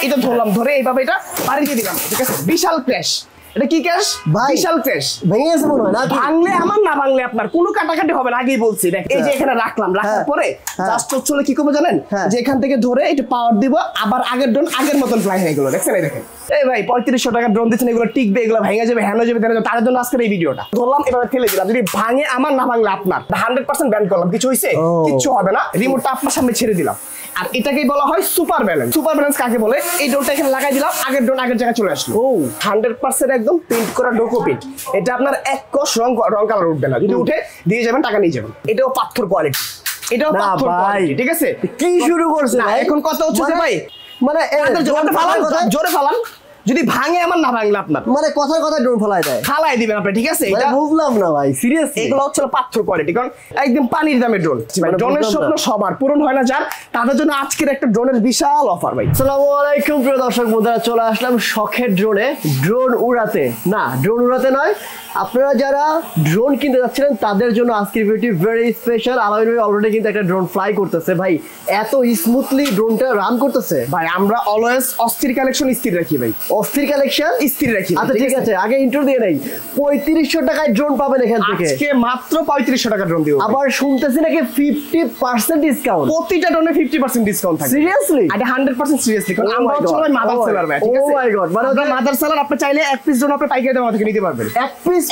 এটা ধরলাম, ধরে এইভাবে এটা বাড়ি দিয়ে দিলাম, ঠিক আছে? বিশাল ক্র্যাশ। এটা কি ক্র্যাশ? বিশাল ক্র্যাশ। ভেঙে গেছে মনে হয় না? ভাঙলে আমার, না ভাঙলে আপনার, কোনো কাটাকাটি হবে না, আগেই বলছি। দেখ এই যে এখানে রাখলাম, রাখার পরে জাস্ট হচ্ছে কি করবো জানেন, যে এখান থেকে ধরে এটা পাওয়ার দিব, আবার আগের ড্রোন আগের মতন ফ্লাই হয়ে গেল। দেখছেন? এই দেখেন, এই ভাই 3500 টাকা ড্রোন দিচ্ছেন, এগুলো টিকবে, এগুলো ভেঙে যাবে, হ্যাঁ যাবে, তার জন্য আজকের এই ভিডিওটা ধরলাম, এভাবে ফেলে দিলাম। যদি ভাঙে আমার, না ভাঙলে আপনার। 100% ব্যান করলাম, কিছু হয়েছে? কিচ্ছু হবে না। রিমোটটা আপনার সামনে ছেড়ে দিলাম। আর এটাকেই বলা হয় সুপার ব্যালেন্স। সুপার ব্যালেন্স কাকে বলে? এই ড্রোনটা এখানে লাগাই দিলাম, আগের ড্রোন আগের জায়গায় চলে আসলো। 100% একদম প্রিন্ট করা ডোকো প্রিন্ট। এটা আপনার এক কষ রং কালার উঠবে না, যদি উঠে দিয়ে যাবেন, টাকা নিয়ে যাবেন। এটাও পাথর কোয়ালিটি, এটাও পাথর কোয়ালিটি, ঠিক আছে? কি শুরু করছে এখন কথা হচ্ছে যে ভাই, মানে জোরে ফালান, যদি ভাঙে আমার, না ভাঙলে আপনার। মানে কথার কথা ড্রোন ফলাই দেয়, ফালাই দিবেন আপনি, ঠিক আছে? এটা বুঝলাম না ভাই, সিরিয়াসলি। এগুলো হচ্ছে পাথর কোয়ালিটি, কারণ একদম পানির দামে ড্রোন। ড্রোনের স্বপ্ন সবার পূরণ হয় না যার, তাদের জন্য আজকের একটা ড্রোনের বিশাল অফার ভাই। আসসালামু আলাইকুম প্রিয় দর্শক বন্ধুরা, চলে আসলাম শখের ড্রোনে, ড্রোন উড়াতে। না, ড্রোন উড়াতে নয়, আপনারা যারা ড্রোন কিনতে যাচ্ছিলেন তাদের জন্য আজকের ভিডিওটি ভেরি স্পেশাল। আলামিন ভাই অলরেডি কিন্তু একটা ড্রোন ফ্লাই করতেছে। ভাই এত স্মুথলি ড্রোনটা রান করতেছে। ভাই আমরা অলওয়েজ অস্থির কালেকশন স্থির রাখি ভাই, অস্থির কালেকশন স্থির রাখি। আচ্ছা ঠিক আছে, আগে ইন্ট্রো দিয়ে নেই। 3500 টাকায় ড্রোন পাবেন এখান থেকে, আজকে মাত্র 3500 টাকা ড্রোন দিব। আবার শুনতেছি নাকি 50% ডিসকাউন্ট, প্রতিটা ড্রোনে 50% ডিসকাউন্ট থাকে। সিরিয়াসলি? এটা 100% সিরিয়াসলি, কারণ আমরা হচ্ছে মাদার সেলার ভাই, ঠিক আছে? ও মাই গড, মানে মাদার সেলার, আপনি চাইলে এক পিস ড্রোন আপনি পাইকারি দামে থেকে নিতে পারবেন। এক পিস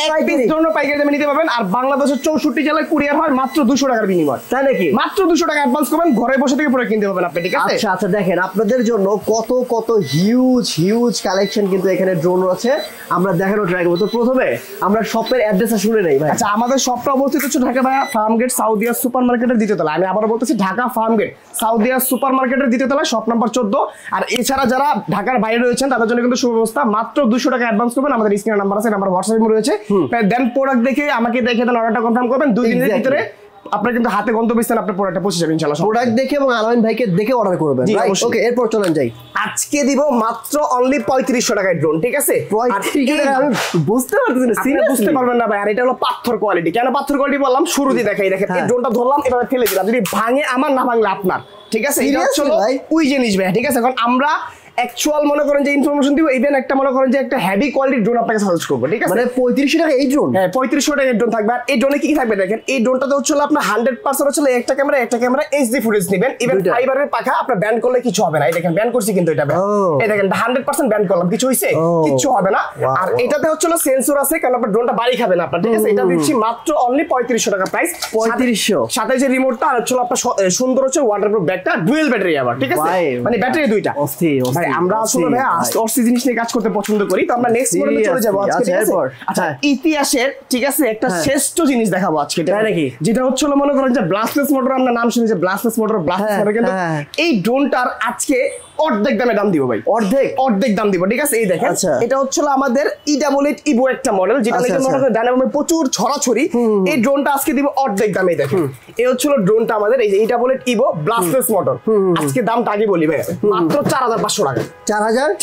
ড্রোন পাইকারি দামে নিতে পারবেন। আর বাংলাদেশের 64 জেলায় কুরিয়ার হয় মাত্র 200 টাকার বিনিময়। তাই নাকি? মাত্র 200 টাকা অ্যাডভান্স করবেন, ঘরে বসে থেকে পুরো কিনতে পারবেন আপনি, ঠিক আছে? আচ্ছা আচ্ছা, দেখেন আপনাদের জন্য কত কত হিউজ কালেকশন কিন্তু এখানে ড্রোন আছে, আমরা দেখানো ট্রাই করব। তো প্রথমে আমরা শপের অ্যাড্রেসটা শুনে নেই ভাই। আচ্ছা, আমাদের শপটা অবস্থিত হচ্ছে ঢাকা ফার্মগেট সাউদিয়া সুপার মার্কেটের দ্বিতীয় তলায়। আমি আবারও বলতেছি, ঢাকা ফার্মগেট সাউদিয়া সুপার মার্কেটের দ্বিতীয় তলায়, শপ নাম্বার 14। আর এছাড়া যারা ঢাকার বাইরে রয়েছেন তাদের জন্য কিন্তু সুব্যবস্থা, মাত্র 200 টাকা অ্যাডভান্স করবেন। আমাদের স্ক্রিনে নাম্বার আছে, নাম্বার হোয়াটসঅ্যাপে রয়েছে। দেন প্রোডাক্ট দেখে আমাকে দেখে দেন, অর্ডারটা কনফার্ম করবেন। 2 দিনের ভিতরে আপনার কিন্তু হাতে গন্তব্যস্থানে আপনার প্রোডাক্টটা পৌঁছে যাবে ইনশাআল্লাহ। প্রোডাক্ট দেখে এবং আলামিন ভাইকে দেখে অর্ডার করবেন। ওকে, এরপর চলেন যাই। আজকে দিব মাত্র অনলি 3500 টাকায় ড্রোন, ঠিক আছে? 3500 টাকা আমি বুঝতে পারতেছি না, সিরিয়াসলি বুঝতে পারবেন না ভাই। আর এটা হলো পাথর কোয়ালিটি। কেন পাথর কোয়ালিটি বললাম? শুরুতেই দেখাই, দেখেন এই ড্রোনটা ধরলাম, এভাবে ফেলে দিলাম, যদি ভাঙে আমার, না ভাঙলে আপনার, ঠিক আছে? এটা হচ্ছে ওই জিনিস ভাই, ঠিক আছে? কারণ আমরা অ্যাকচুয়াল মনে করেন যে ইনফরমেশন দিব, ইভেন একটা মনে করেন যে একটা হেভি কোয়ালিটির ড্রোন আপনাকে সাজেস্ট করব, ঠিক আছে? মানে 3500 টাকা এই ড্রোন? হ্যাঁ, 3500 টাকার ড্রোন থাকবে। আর এই ড্রোনে কি কি থাকবে দেখেন, এই ড্রোনটাতে হচ্ছে আপনার 100% হচ্ছে একটা ক্যামেরা এইচডি ফুটেজ নেবেন। ইভেন ফাইবারের পাখা আপনার ব্যান করলে কিছু হবে না। এই দেখেন ব্যান করছি কিন্তু এটা, এই দেখেন 100% ব্যান করলাম, কিছু হইছে? কিচ্ছু হবে না। আর এটাতে হচ্ছে সেন্সর আছে, কারণ আপনার ড্রোনটা বাড়ি খাবে না আপনার, ঠিক আছে? এটা দিচ্ছি মাত্র অনলি 3500 টাকা প্রাইস। 3500 সাথে যে রিমোটটা আর হচ্ছে আপনার সুন্দর হচ্ছে ওয়াটারপ্রুফ ব্যাগটা, ডুয়েল ব্যাটারি আবার, ঠিক আছে? মানে ব্যাটারি দুইটা। ভাই আমরা আসলে অস্থির জিনিস নিয়ে কাজ করতে পছন্দ করি, তো আমরা নেক্সট মডেলে চলে যাব আজকে, ঠিক আছে? আচ্ছা, ইতিহাসের, ঠিক আছে, একটা শ্রেষ্ঠ জিনিস দেখাবো আজকে, তাই নাকি? যেটা হচ্ছে মনে করেন যে ব্লাস্টলেস মোটর, আমরা নাম শুনেছি ব্লাস্টলেস মোটর, কিন্তু এই ড্রোনটার আজকে অর্ধেক দামে দাম দিব ভাই, অর্ধেক দাম দিব, ঠিক আছে? এই দেখেন, এটা হচ্ছে আমাদের E88 ইভো একটা মডেল, যেটা নাকি মনে করেন ডায়নামো প্রচুর ছড়াছড়ি। এই ড্রোনটা আজকে দিব অর্ধেক দামে। দেখেন এই হচ্ছে ড্রোনটা আমাদের, এই যে E88 ইভো ব্লাস্টলেস মোটর। আজকে দামটা আগে বলি ভাই, মাত্র 4500 টাকা।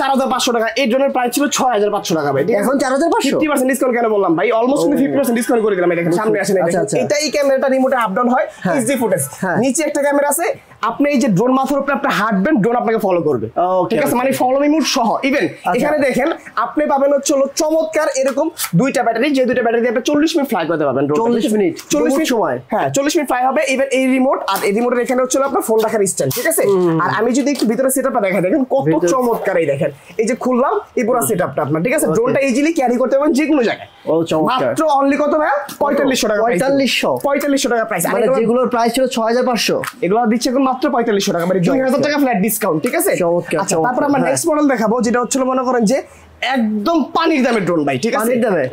4500 টাকা। এই ড্রোনের প্রাইস ছিল 6500 টাকা ভাই, এখন 4500। 50% ডিসকাউন্ট কেন বললাম ভাই? অলমোস্ট 50% ডিসকাউন্ট করে দিলাম। দেখেন সামনে আসেন, এটা এই ক্যামেরাটা রিমোটে আপ ডাউন হয়, এইচডি ফুটেজ। নিচে একটা ক্যামেরা আছে, আপনি এই যে ড্রোন মাথার উপরে আপনি হাঁটবেন, ড্রোন আপনাকে ফলো করবে, ঠিক আছে? মানে ফলো মি মুড সহ। ইভেন এখানে দেখেন আপনি পাবেন হচ্ছে চমৎকার এরকম দুইটা ব্যাটারি, যে দুইটা ব্যাটারি দিয়ে আপনি 40 মিনিট ফ্লাই করতে পারবেন। 40 মিনিট সময়, হ্যাঁ 40 মিনিট ফ্লাই হবে। ইভেন এই রিমোট, আর এই রিমোটের এখানে হচ্ছে আপনার ফোন রাখার স্ট্যান্ড, ঠিক আছে? আর আমি যদি একটু ভিতরে সেটআপটা দেখাই, দেখেন কত চমৎকার। এই দেখেন, এই যে খুললাম, এই পুরো সেটআপটা আপনার, ঠিক আছে? ড্রোনটা ইজিলি ক্যারি করতে পারবেন যে কোনো জায়গায়। ও চমৎকার। মাত্র অনলি কত ভাই? 4500 টাকা। 4500 টাকা প্রাইস। মানে যেগুলোর প্রাইস ছিল 6500, এগুলো দিচ্ছে এখন মাত্র 4500 টাকা, মানে 2000 টাকা ফ্ল্যাট ডিসকাউন্ট, ঠিক আছে? আচ্ছা, তারপর আমরা নেক্সট মডেল দেখাবো, যেটা হচ্ছে মনে করেন যে একদম পানির দামের ড্রোন ভাই, ঠিক আছে?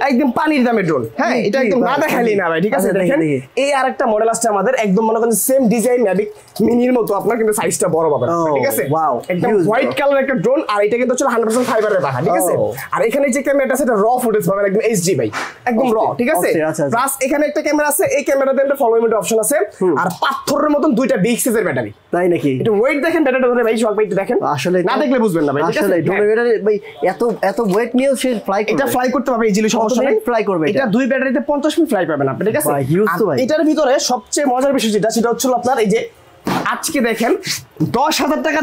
একদম পানির দামের ড্রোন। হ্যাঁ, এটা একদম না দেখালি না ভাই, ঠিক আছে? দেখেন এই আরেকটা মডেল আসছে আমাদের, একদম মনে করেন সেম ডিজাইন ম্যাভিক মিনির মতো, আপনার কিন্তু সাইজটা বড় পাবেন, ঠিক আছে? একদম হোয়াইট কালার একটা ড্রোন। আর এটা কিন্তু হচ্ছে 100% ফাইবারের পাখা, ঠিক আছে? আর এখানে যে ক্যামেরাটা আছে, এটা র ফুটেজ পাবেন, একদম এইচডি ভাই, একদম র, ঠিক আছে? প্লাস এখানে একটা ক্যামেরা আছে, এই ক্যামেরাতে একটা ফলো মিনিট অপশন আছে। আর পাথরের মতন দুইটা বিগ সাইজের ব্যাটারি, তাই নাকি? এটা ওয়েট দেখেন, ব্যাটারিটা ধরে ভাই, সব ভাই একটু দেখেন, আসলে না দেখলে বুঝবেন না ভাই, ঠিক আছে? ড্রোনের ব্যাটারি ভাই এত ওয়েট নিয়ে সে এটা ফ্লাই করতে পারবে ইজিলি, সমস্যা নেই। ফ্লাই করবে এটা দুই ব্যাটারিতে 50 মিনিট ফ্লাই পাবেন আপনি, ঠিক আছে? এটার ভিতরে সবচেয়ে মজার বিষয় যেটা, সেটা হচ্ছে আপনার এই যে আজকে দেখেন 10,000 টাকা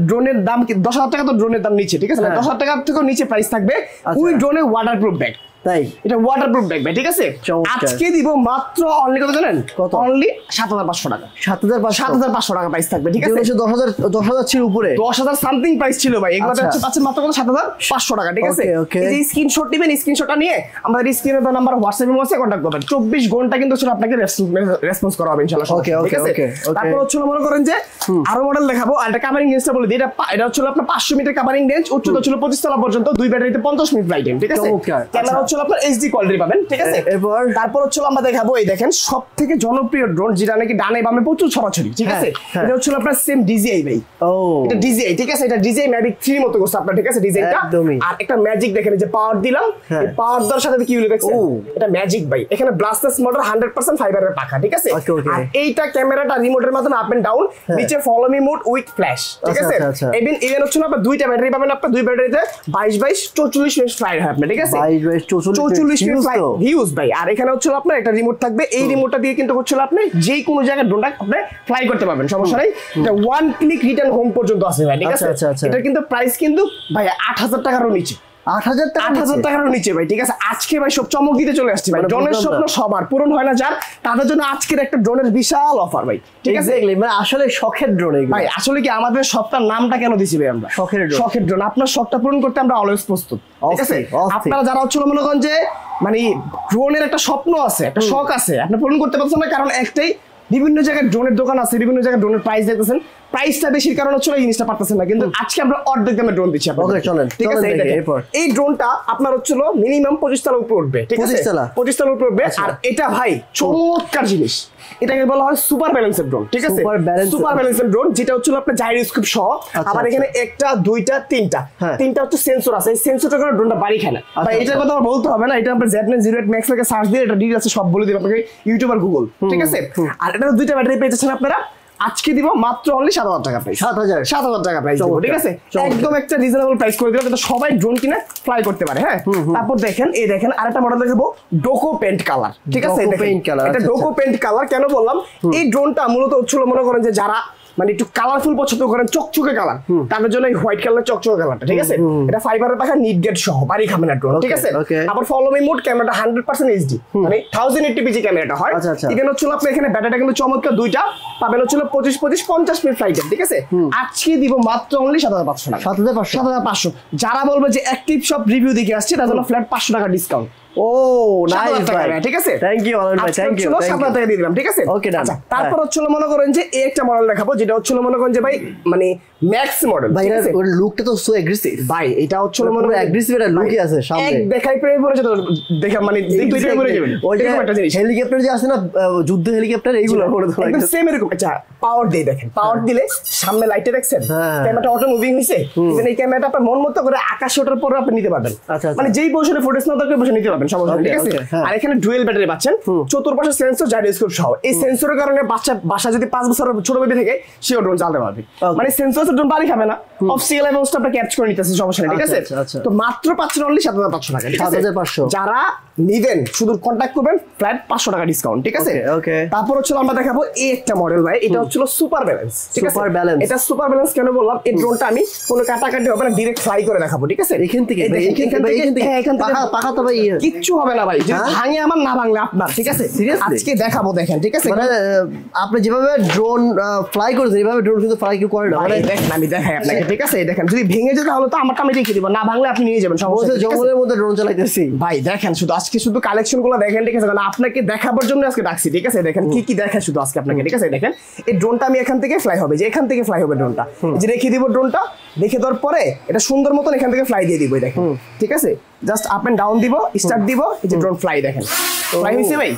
ড্রোনের দাম, 10,000 টাকা তো ড্রোনের দাম নিচে, ঠিক আছে, 10,000 টাকার থেকেও নিচে প্রাইস থাকবে ওই ড্রোনের ওয়াটারপ্রুফ ব্যাগ। তাই এটা ওয়াটারপ্রুফ ব্যাগ ভাই, ঠিক আছে। আজকে দিব মাত্র অনলি কত জানেন? কত? অনলি 7,500 টাকা। 7,500 টাকা প্রাইস থাকবে, ঠিক আছে। 10,000 ছিল উপরে, 10,000 সামথিং প্রাইস ছিল ভাই। এগুলো হচ্ছে পাচ্ছেন মাত্র কত? 7,500 টাকা, ঠিক আছে। এই যে স্ক্রিনশট দিবেন, স্ক্রিনশটটা নিয়ে আমাদের স্ক্রিনে দেওয়া নাম্বার হোয়াটসঅ্যাপে মেসেজ কন্টাক্ট করবেন। 24 ঘন্টা কিন্তু আসলে আপনাকে রেসপন্স করা হবে ইনশাআল্লাহ, ঠিক আছে। তারপর হচ্ছে মনে করেন যে আরো মডেল দেখাবো। আর এটা কভারিং রেঞ্জটা বলে দিই, এটা হচ্ছে আপনার 500 মিটার কভারিং রেঞ্জ, উচ্চতা ছিল 25 তলা পর্যন্ত, দুই ব্যাটারিতে 50 মিনিট রাইড টাইম, ঠিক আছে। ক্যামেরা হচ্ছে আপনার এইচডি কোয়ালিটি পাবেন, ঠিক আছে। তারপর হচ্ছে আমরা দেখাবো এই দেখেন সবথেকে জনপ্রিয় ড্রোন, যেটা নাকি ডানে বামে প্রচুর ছড়াছড়ি, ঠিক আছে। এটা হচ্ছে আপনার সেম ডিজিআই ভাই। এটা ডিজিআই, ঠিক আছে। এটা ডিজিআই ম্যাভিক 3 মতো করছে আপনার, ঠিক আছে, ডিজাইনটা। আর একটা ম্যাজিক দেখেন, যে পাওয়ার দিলাম, এই পাওয়ার দেওয়ার সাথে কি হলো দেখছেন? এটা ম্যাজিক ভাই। এখানে ব্লাস্টার্স মোটর 100% ফাইবারের পাখা, ঠিক আছে। আর এইটা ক্যামেরাটা রিমোটের মাধ্যমে আপ এন্ড ডাউন, নিচে follow me mode with flash, ঠিক আছে। ইভেন হচ্ছে আপনার দুইটা ব্যাটারি পাবেন, আপনার দুই ব্যাটারিতে 22 44 মিনিট ফ্লাই হয় আপনার, ঠিক আছে। 22 মিনিট ফ্লাই হিউজ ভাই। আর এখানে হচ্ছে আপনার একটা রিমোট থাকবে, এই রিমোটটা দিয়ে কিন্তু হচ্ছে আপনি যে কোনো জায়গায় ড্রোনটা আপনি ফ্লাই করতে পারবেন, সমস্যা নাই। এটা ওয়ান ক্লিক রিটার্ন হোম পর্যন্ত আছে ভাই, ঠিক আছে। এটা কিন্তু প্রাইস কিন্তু ভাই 8,000 টাকারও নিচে, 8,000 টাকারও নিচে ভাই, ঠিক আছে। আজকে ভাই সব চমক দিতে চলে আসছে ভাই। ড্রোনের স্বপ্ন সবার পূরণ হয় না যার, তাদের জন্য আজকের একটা ড্রোনের বিশাল অফার ভাই, ঠিক আছে। মানে আসলে শখের ড্রোন ভাই। আসলে কি আমাদের সবটার নামটা কেন দিছি ভাই আমরা? শখের ড্রোন। আপনার শখটা পূরণ করতে আমরা অলওয়েজ প্রস্তুত, ঠিক আছে। আপনারা যারা হচ্ছে মনে করেন যে মানে ড্রোনের একটা স্বপ্ন আছে, একটা শখ আছে, আপনি পূরণ করতে পারছেন না, কারণ একটাই, বিভিন্ন জায়গায় ড্রোনের দোকান আছে, বিভিন্ন জায়গায় ড্রোনের প্রাইস দেখতেছেন, প্রাইসটা বেশির কারণে হচ্ছে এই জিনিসটা পারতেছেন না। কিন্তু আজকে আমরা অর্ধেক দামে ড্রোন দিচ্ছি আপনাদের, ঠিক আছে। এই ড্রোনটা আপনার হচ্ছিল মিনিমাম 25 তলা উপরে উঠবে, ঠিক আছে, 25 তলা উপরে উঠবে। আর এটা ভাই চমৎকার জিনিস, এটাকে বলা হয় সুপার ব্যালেন্সের ড্রোন, ঠিক আছে। সুপার ব্যালেন্সের ড্রোন, যেটা হচ্ছিল আপনার জাইরোস্কোপ সহ, আবার এখানে একটা দুইটা তিনটা হচ্ছে সেন্সর আছে। এই সেন্সরটা করে ড্রোনটা বাড়ি খায় না ভাই। এটার কথা আমার বলতে হবে না, এটা আপনার Z9 08 Max থেকে সার্চ দিয়ে এটা ডিটেইলস আছে, সব বলে দিবে আপনাকে ইউটিউব আর গুগল, ঠিক আছে। আর এটা দুইটা ব্যাটারি পেয়ে যাচ্ছেন আপনারা। আজকে দিব মাত্র অনলি 7,000 টাকা প্রাইস, 7,000 টাকা প্রাইস দিব, ঠিক আছে। একদম একটা রিজনেবল প্রাইস করে দিলাম, যাতে সবাই ড্রোন কিনে ফ্লাই করতে পারে, হ্যাঁ। তারপর দেখেন, এই দেখেন আরেকটা মডেল দেখাবো, ডোকো পেন্ট কালার, ঠিক আছে। এটা ডোকো পেন্ট কালার কেন বললাম? এই ড্রোনটা মূলত হচ্ছিল মনে করেন যে যারা মানে একটু কালারফুল পছন্দ করেন, চকচকে কালার, তাদের জন্য এই হোয়াইট কালার চকচকে কালারটা, ঠিক আছে। এটা ফাইবারের পাখা, নিট গেট সহ, বাড়ি খাবে না ড্রোন, ঠিক আছে। আবার ফলো মি মোড, ক্যামেরাটা 100% এইচডি, মানে 1080p ক্যামেরাটা হয়। ইভেন হচ্ছিল আপনি এখানে ব্যাটারিটা কিন্তু চমৎকার, দুইটা পাবেন হচ্ছিল 25 50 মিনিট ফ্লাইটের, ঠিক আছে। আজকে দিব মাত্র অনলি 7,500 টাকা, 7,500। যারা বলবে যে অ্যাক্টিভ সব রিভিউ দেখে আসছে, তার জন্য ফ্ল্যাট 500 টাকা ডিসকাউন্ট। ও নাইস ভাই, ঠিক আছে। থ্যাংক ইউ অলরেডি ভাই, থ্যাংক ইউ। 7,000 টাকা দিয়ে দিলাম, ঠিক আছে। ওকে ডান। তারপর হচ্ছিল মনে করেন যে এই একটা মডেল দেখাবো, যেটা হচ্ছিল মনে করেন যে ভাই মানে ম্যাক্স মডেল ভাই। ওর লুকটা তো সো এগ্রেসিভ ভাই। এটা হচ্ছিল মনে করেন এগ্রেসিভ একটা লুকই আছে সামনে, এক দেখাই প্রেমে পড়ে যেত, দেখা মানে দেখলে প্রেমে পড়ে যাবেন। ওই যে একটা জিনিস হেলিকপ্টার যে আছে না, যুদ্ধ হেলিকপ্টার, এইগুলো করে দেওয়া একদম সেম এরকম। আচ্ছা পাওয়ার দিয়ে দেখেন, পাওয়ার দিলে সামনে লাইটে দেখছেন, ক্যামেরাটা অটো মুভিং নিছে। ইভেন এই ক্যামেরাটা আপনি মন মতো করে আকাশে ওঠার পরে আপনি নিতে পারবেন, মানে যেই পজিশনে ফুটেজ না দরকার বসে নিতে পারবেন, সমস্যা নেই, ঠিক আছে। আর এখানে ডুয়েল ব্যাটারি পাচ্ছেন, চতুর্পাশে সেন্সর, জাইরোস্কোপ সহ। এই সেন্সরের কারণে বাসা যদি 5 বছরের ছোট বেবি থেকে সেও ড্রোন চালাতে পারবে, মানে সেন্সর ড্রোন বাড়ি খাবে না, অফিসিয়াল অবস্থা আপনি ক্যাপচার করে নিতেছেন, সমস্যা নেই, ঠিক আছে। তো মাত্র পাচ্ছেন অনলি 7,500 টাকা, ঠিক আছে। 7,500 যারা নিবেন শুধু কন্টাক্ট করবেন, ফ্ল্যাট 500 টাকা ডিসকাউন্ট, ঠিক আছে। তারপর হচ্ছে আমরা দেখাবো এই একটা মডেল ভাই, এটা হচ্ছে সুপার ব্যালেন্স, ঠিক আছে। সুপার ব্যালেন্স, এটা সুপার ব্যালেন্স কেন বললাম? এই ড্রোনটা আমি কোনো কাটাকাটি হবে না, ডাইরেক্ট ফ্লাই করে দেখাবো, ঠিক আছে। এখান থেকে পাকা তো ভাই কিচ্ছু হবে না ভাই, ভাঙে আমার না ভাঙলে আপনার, ঠিক আছে। আজকে দেখাবো, দেখেন, ঠিক আছে। মানে আপনি যেভাবে ড্রোন ফ্লাই করেছেন, এইভাবে ড্রোন কিন্তু ফ্লাই কেউ করে না, মানে দেখেন আমি দেখাই আপনাকে, ঠিক আছে। দেখেন যদি ভেঙে যেত তাহলে তো আমারটা আমি রেখে দিব, না ভাঙলে আপনি নিয়ে যাবেন, সমস্যা নেই। জঙ্গলের মধ্যে ড্রোন চালাইতেছি ভাই, দেখেন শুধু আজকে শুধু কালেকশন গুলো দেখেন, ঠিক আছে। কারণ আপনাকে দেখাবার জন্য আজকে ডাকছি, ঠিক আছে। দেখেন কি কি দেখে শুধু আজকে আপনাকে, ঠিক আছে। দেখেন এই ড্রোনটা আমি এখান থেকে ফ্লাই হবে, যে এখান থেকে ফ্লাই হবে ড্রোনটা, যে রেখে দিব ড্রোনটা, রেখে দেওয়ার পরে এটা সুন্দর মতন এখান থেকে ফ্লাই দিয়ে দিব, দেখেন, ঠিক আছে। জাস্ট আপ এন্ড ডাউন দিব, স্টার্ট দিব, এই যে ড্রোন ফ্লাই, দেখেন ফ্লাই হইছে ভাই,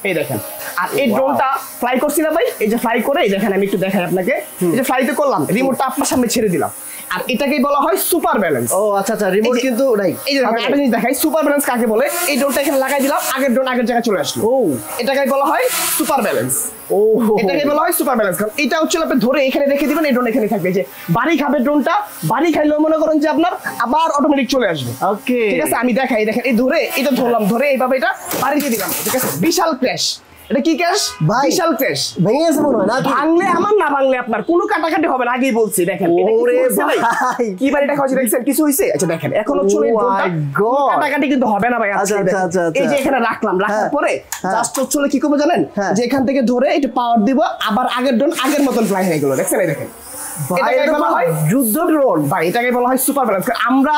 এই দেখেন। আর এই ড্রোনটা ফ্লাই করছি না ভাই, এই যে ফ্লাই করে, এই দেখেন আমি একটু দেখাই আপনাকে, এই যে ফ্লাইতে করলাম, রিমোটটা আপনার সামনে ছেড়ে দিলাম, আর এটাকেই বলা হয় সুপার ব্যালেন্স। ও আচ্ছা আচ্ছা, রিমোট কিন্তু নাই। এই যে একটা জিনিস দেখাই, সুপার ব্যালেন্স কাকে বলে। এই ড্রোনটা এখানে লাগাই দিলাম, আগের ড্রোন আগের জায়গায় চলে আসলো, ও এটাকেই বলা হয় সুপার ব্যালেন্স। ও এটাকেই বলা হয় সুপার ব্যালেন্স, কারণ এটা হচ্ছে আপনি ধরে এখানে রেখে দিবেন, এই ড্রোন এখানে থাকবে, যে বাড়ি খাবে ড্রোনটা, বাড়ি খাইলেও মনে করেন যে আপনার আবার অটোমেটিক চলে আসবে, ওকে, ঠিক আছে। আমি দেখাই, দেখেন এই ধরে, এটা ধরলাম, ধরে এইভাবে এটা বাড়ি দিয়ে দিলাম, ঠিক আছে। বিশাল ক্র্যাশ, এটা কি ক্যাশ বিশাল ক্যাশ ভেঙে গেছে মনে হয় না ভাঙলে আমার না ভাঙলে আপনার কোনো কাটাকাটি হবে না আগেই বলছি দেখেন ওরে ভাই কি বাড়ি টাকা হচ্ছে দেখছেন কিছু হইছে আচ্ছা দেখেন এখন হচ্ছে কাটাকাটি কিন্তু হবে না ভাই আচ্ছা এই যে এখানে রাখলাম রাখার পরে জাস্ট হচ্ছে কি করব জানেন যে এখান থেকে ধরে একটু পাওয়ার দিব আবার আগের ড্রোন আগের মতন ফ্লাই হয়ে গেল দেখছেন এই দেখেন এটাকে বলা হয় যুদ্ধ ড্রোন ভাই এটাকে বলা হয় সুপার ব্যালেন্স আমরা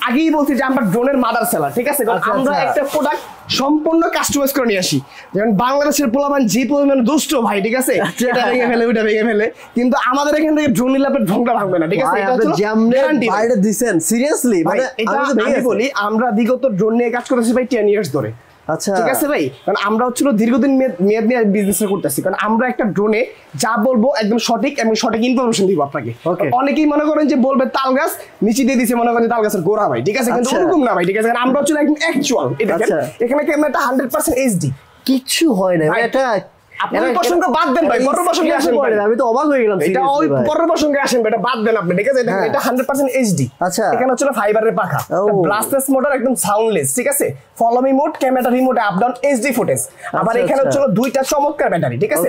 আগেই বলছি যে আমরা ড্রোনের মাদার সেলার ঠিক আছে কারণ আমরা একটা প্রোডাক্ট সম্পূর্ণ কাস্টমাইজ করে নিয়ে আসি যেমন বাংলাদেশের পোলাপান যে পরিমাণ দুষ্ট ভাই ঠিক আছে এটা ভেঙে ফেলে ওটা ভেঙে ফেলে কিন্তু আমাদের এখান থেকে ড্রোন নিলে আপনার ড্রোনটা ভাঙবে না ঠিক আছে এটা হচ্ছে গ্যারান্টি বাইরে দিবেন সিরিয়াসলি মানে এটা আমি বলি আমরা বিগত ড্রোন নিয়ে কাজ করতেছি ভাই 10 ইয়ার্স ধরে আচ্ছা ঠিক আছে ভাই কারণ আমরা হচ্ছিল দীর্ঘদিন মেয়াদ নিয়ে বিজনেস করতেছি কারণ আমরা একটা ড্রোনে যা বলবো একদম সঠিক এবং সঠিক ইনফরমেশন দিব আপনাকে অনেকেই মনে করেন যে বলবে তাল গাছ নিচে দিয়ে দিছে মনে করেন তাল গাছের গোড়া ভাই ঠিক আছে কিন্তু ওরকম না ভাই ঠিক আছে কারণ আমরা হচ্ছিল একদম অ্যাকচুয়াল এটা এখানে ক্যামেরাটা 100% এইচডি কিছু হয় না এটা আপনি প্রসঙ্গ বাদ দেন ভাই পরের প্রসঙ্গে আসেন আমি তো অবাক হয়ে গেলাম এটা ওই পরের প্রসঙ্গে আসেন এটা বাদ দেন আপনি ঠিক আছে এটা 100% এইচডি আচ্ছা এখানে হচ্ছে ফাইবারের পাখা ব্লাস্টলেস মোটর একদম সাউন্ডলেস ঠিক আছে ফলো মি মোড ক্যামেরা রিমোটে আপ ডাউন এইচডি ফুটেজ আবার এখানে হচ্ছে দুইটা চমৎকার ব্যাটারি ঠিক আছে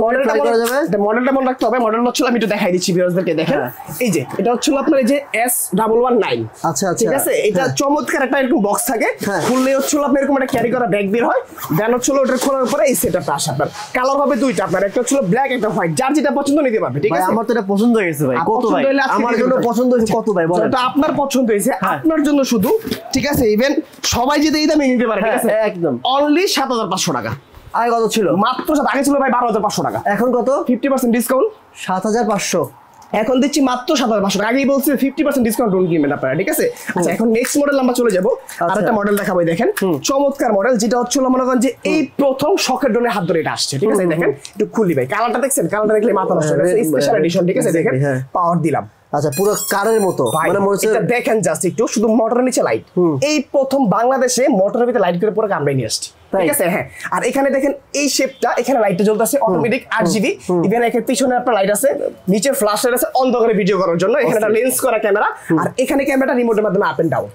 মডেলটা করা যাবে মডেলটা মনে রাখতে হবে মডেল হচ্ছে আমি একটু দেখাই দিচ্ছি ভিউয়ারদেরকে দেখেন এই যে এটা হচ্ছে আপনার এই যে S119 আচ্ছা ঠিক আছে এটা চমৎকার একটা এরকম বক্স থাকে খুললে হচ্ছে আপনার এরকম একটা ক্যারি করা ব্যাগ বের হয় দেন হচ্ছে ওটা খোলার পরে এই সেটআপটা আসে আপনার কালার হবে দুইটা আপনার একটা হচ্ছে ব্ল্যাক একটা হোয়াইট যার যেটা পছন্দ নিতে পারবে ঠিক আছে আমার তো এটা পছন্দ হয়ে গেছে ভাই কত ভাই আমার জন্য পছন্দ হয়েছে কত ভাই বলেন এটা আপনার পছন্দ হয়েছে আপনার জন্য শুধু ঠিক আছে ইভেন সবাই যদি এই দামে নিতে পারে ঠিক আছে একদম অনলি 7500 টাকা আগে কত ছিল মাত্র আগে ছিল ভাই 12500 টাকা এখন কত 50% ডিসকাউন্ট 7500 এখন দিচ্ছি মাত্র 7500 টাকা আগেই বলছি 50% ডিসকাউন্ট ড্রোন কিনবেন আপনারা ঠিক আছে আচ্ছা এখন নেক্সট মডেল আমরা চলে যাব আরেকটা মডেল দেখাবো দেখেন চমৎকার মডেল যেটা হচ্ছে মনে করেন যে এই প্রথম শখের ড্রোনের হাত ধরে এটা আসছে ঠিক আছে দেখেন একটু খুলি ভাই কালারটা দেখছেন কালারটা দেখলে মাথা নষ্ট হয়ে যাচ্ছে স্পেশাল এডিশন ঠিক আছে দেখেন পাওয়ার দিলাম আচ্ছা পুরো কারের মতো মানে মনে হচ্ছে দেখেন জাস্ট একটু শুধু মোটরের নিচে লাইট এই প্রথম বাংলাদেশে মোটরের ভিতরে লাইট করে পুরো আমরাই নিয়ে আসছি ঠিক আছে হ্যাঁ আর এখানে দেখেন এই শেপটা এখানে লাইটটা জ্বলতেছে অটোমেটিক 8GB ইভেন এখানে পিছনে একটা লাইট আছে নিচে ফ্ল্যাশ লাইট আছে অন্ধকারে ভিডিও করার জন্য এখানে একটা লেন্স করা ক্যামেরা আর এখানে ক্যামেরাটা রিমোটের মাধ্যমে আপ এন্ড ডাউন